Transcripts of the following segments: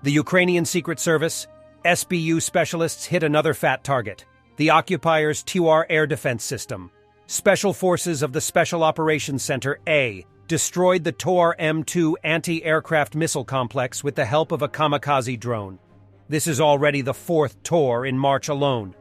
The Ukrainian Secret Service, SBU specialists hit another fat target, the occupiers' Pantsir air defense system. Special forces of the Special Operations Center A destroyed the Tor M2 anti-aircraft missile complex with the help of a kamikaze drone. This is already the fourth Tor in March alone.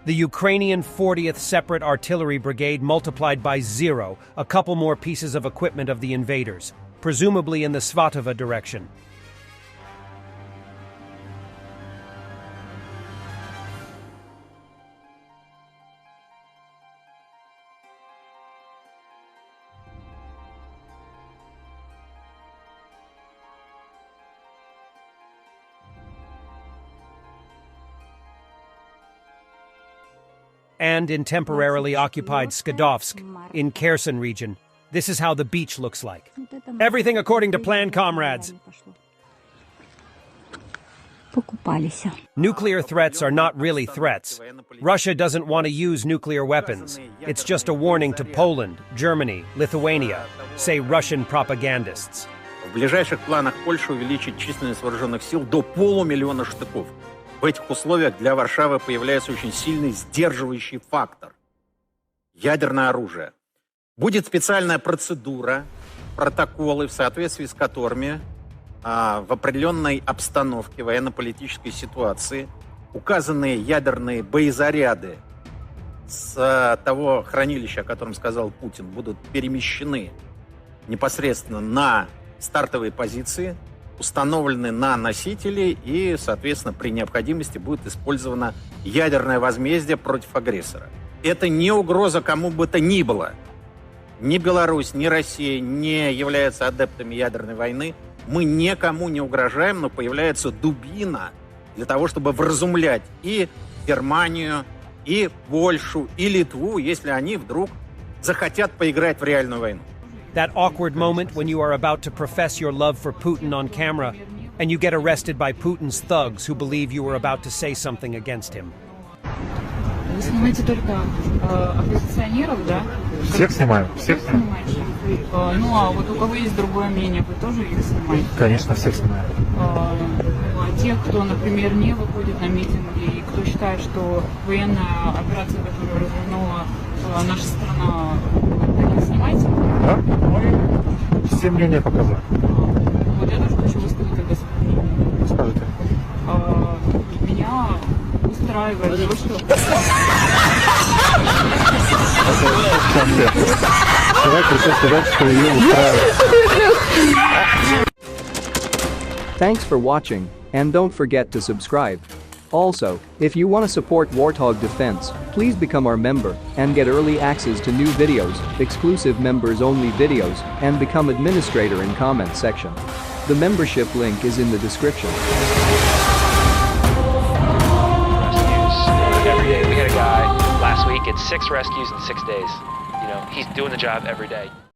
The Ukrainian 40th Separate Artillery Brigade multiplied by 0 a couple more pieces of equipment of the invaders, presumably in the Svatova direction. And in temporarily occupied Skadovsk, in Kherson region. This is how the beach looks like. Everything according to plan, comrades. Nuclear threats are not really threats. Russia doesn't want to use nuclear weapons. It's just a warning to Poland, Germany, Lithuania, say Russian propagandists. В ближайших планах Польши увеличить численность вооруженных сил до 500 000 штыков. В этих условиях для Варшавы появляется очень сильный сдерживающий фактор – ядерное оружие. Будет специальная процедура, протоколы, в соответствии с которыми в определенной обстановке военно-политической ситуации указанные ядерные боезаряды с того хранилища, о котором сказал Путин, будут перемещены непосредственно на стартовые позиции, установлены на носители и, соответственно, при необходимости будет использовано ядерное возмездие против агрессора. Это не угроза кому бы то ни было. Ни Беларусь, ни Россия не являются адептами ядерной войны. Мы никому не угрожаем, но появляется дубина для того, чтобы вразумлять и Германию, и Польшу, и Литву, если они вдруг захотят поиграть в реальную войну. That awkward moment when you are about to profess your love for Putin on camera, and you get arrested by Putin's thugs who believe you were about to say something against him. Вы снимаете только оппозиционеров, да? Всех снимаем, всех снимаем. Ну, а вот у кого есть другое мнение, вы тоже их снимаете? Конечно, всех снимаем. А тех, кто, например, не выходит на митинги, и кто считает, что военная операция, которую развернула наша страна, вы не снимаете? Да, мы все мнения показали. Вот я тоже хочу высказать тогда свое мнение. Скажите. Меня устраивает то, что... Давай придется сказать, что ее устраивает. Thanks for watching, and don't forget to subscribe. Also, if you want to support Warthog Defense, please become our member and get early access to new videos, exclusive members-only videos, and become administrator in comment section. The membership link is in the description. Every day. We had a guy last week, it's 6 rescues in 6 days. You know, he's doing the job every day.